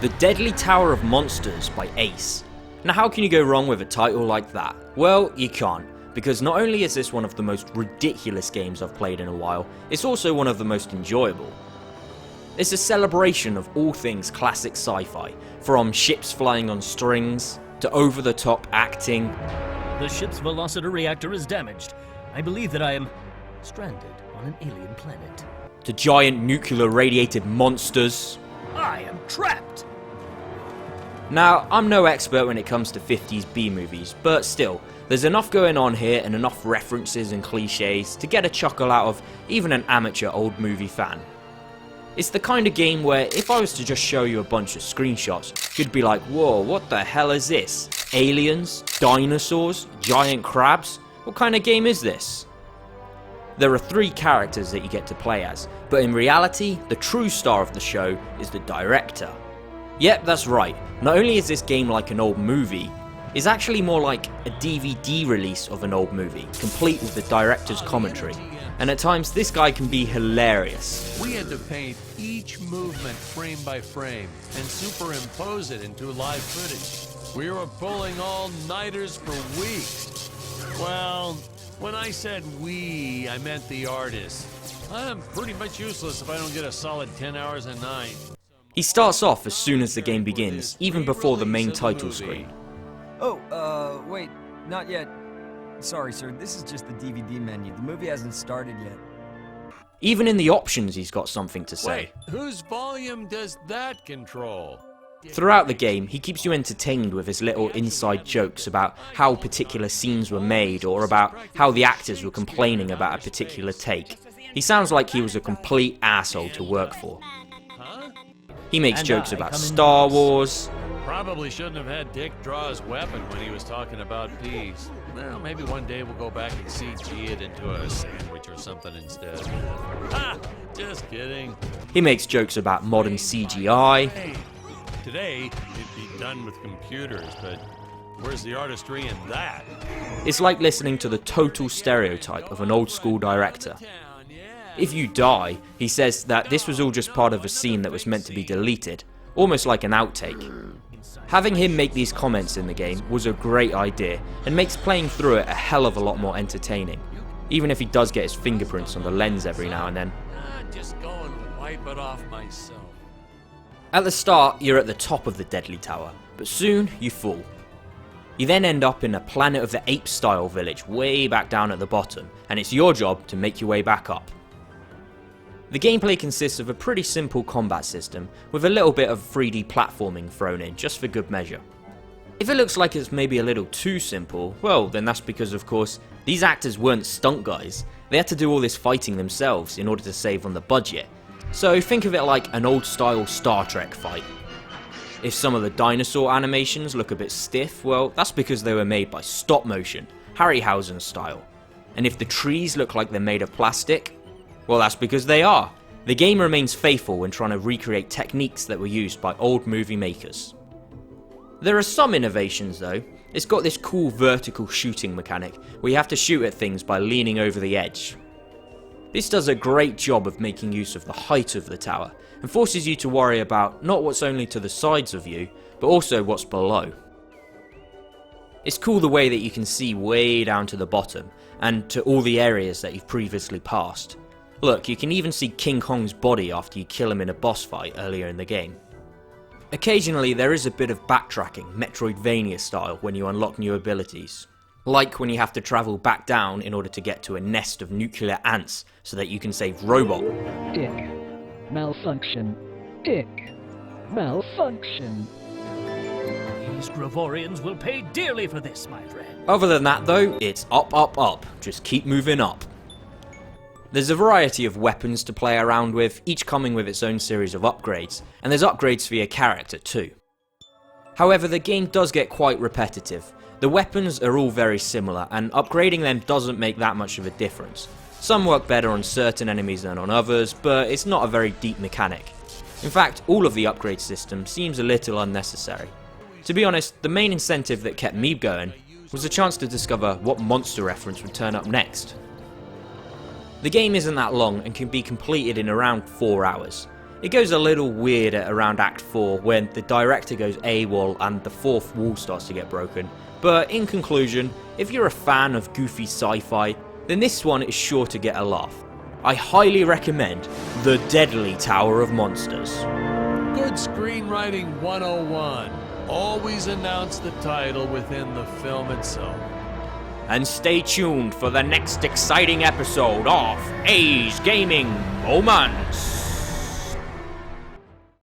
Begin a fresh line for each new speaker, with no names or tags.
The Deadly Tower of Monsters by APES. Now how can you go wrong with a title like that? Well, you can't, because not only is this one of the most ridiculous games I've played in a while, it's also one of the most enjoyable. It's a celebration of all things classic sci-fi, from ships flying on strings, to over-the-top acting.
The ship's velocity reactor is damaged. I believe that I am stranded on an alien planet.
To giant nuclear radiated monsters.
I am trapped!
Now, I'm no expert when it comes to 50s B-movies, but still, there's enough going on here and enough references and cliches to get a chuckle out of even an amateur old movie fan. It's the kind of game where if I was to just show you a bunch of screenshots, you'd be like, whoa, what the hell is this? Aliens? Dinosaurs? Giant crabs? What kind of game is this? There are 3 characters that you get to play as, but in reality, the true star of the show is the director. Yep, that's right, not only is this game like an old movie, it's actually more like a DVD release of an old movie, complete with the director's commentary. And at times this guy can be hilarious.
We had to paint each movement frame by frame and superimpose it into live footage. We were pulling all-nighters for weeks. Well, when I said we, I meant the artist. I'm pretty much useless if I don't get a solid 10 hours a night.
He starts off as soon as the game begins, even before the main title screen.
Oh, wait, not yet. Sorry, sir, this is just the DVD menu. The movie hasn't started yet.
Even in the options he's got something to say.
Wait, whose volume does that control?
Throughout the game, he keeps you entertained with his little inside jokes about how particular scenes were made or about how the actors were complaining about a particular take. He sounds like he was a complete asshole to work for. He makes jokes about Star Wars.
Probably shouldn't have had Dick draw his weapon when he was talking about peas. Well, maybe one day we'll go back and CG it into a sandwich or something instead. Ha! Just kidding.
He makes jokes about modern CGI.
Hey, today it'd be done with computers, but where's the artistry in that?
It's like listening to the total stereotype of an old school director. If you die, he says that this was all just part of a scene that was meant to be deleted, almost like an outtake. Having him make these comments in the game was a great idea and makes playing through it a hell of a lot more entertaining, even if he does get his fingerprints on the lens every now and then.
Just go and wipe it off myself.
At the start, you're at the top of the Deadly Tower, but soon you fall. You then end up in a Planet of the Apes style village way back down at the bottom, and it's your job to make your way back up. The gameplay consists of a pretty simple combat system, with a little bit of 3D platforming thrown in, just for good measure. If it looks like it's maybe a little too simple, well then that's because of course, these actors weren't stunt guys, they had to do all this fighting themselves in order to save on the budget. So think of it like an old style Star Trek fight. If some of the dinosaur animations look a bit stiff, well that's because they were made by stop motion, Harryhausen style. And if the trees look like they're made of plastic, well that's because they are. The game remains faithful when trying to recreate techniques that were used by old movie makers. There are some innovations though. It's got this cool vertical shooting mechanic where you have to shoot at things by leaning over the edge. This does a great job of making use of the height of the tower and forces you to worry about not what's only to the sides of you, but also what's below. It's cool the way that you can see way down to the bottom and to all the areas that you've previously passed. Look, you can even see King Kong's body after you kill him in a boss fight earlier in the game. Occasionally there is a bit of backtracking, Metroidvania style, when you unlock new abilities. Like when you have to travel back down in order to get to a nest of nuclear ants so that you can save Robot.
Dick. Malfunction. Dick. Malfunction.
These Gravorians will pay dearly for this, my friend.
Other than that though, it's up, up, up. Just keep moving up. There's a variety of weapons to play around with, each coming with its own series of upgrades, and there's upgrades for your character too. However, the game does get quite repetitive. The weapons are all very similar, and upgrading them doesn't make that much of a difference. Some work better on certain enemies than on others, but it's not a very deep mechanic. In fact, all of the upgrade system seems a little unnecessary. To be honest, the main incentive that kept me going was the chance to discover what monster reference would turn up next. The game isn't that long and can be completed in around 4 hours. It goes a little weird at around Act 4 when the director goes AWOL and the fourth wall starts to get broken. But in conclusion, if you're a fan of goofy sci-fi, then this one is sure to get a laugh. I highly recommend The Deadly Tower of Monsters.
Good screenwriting 101. Always announce the title within the film itself.
And stay tuned for the next exciting episode of A's Gaming Moments.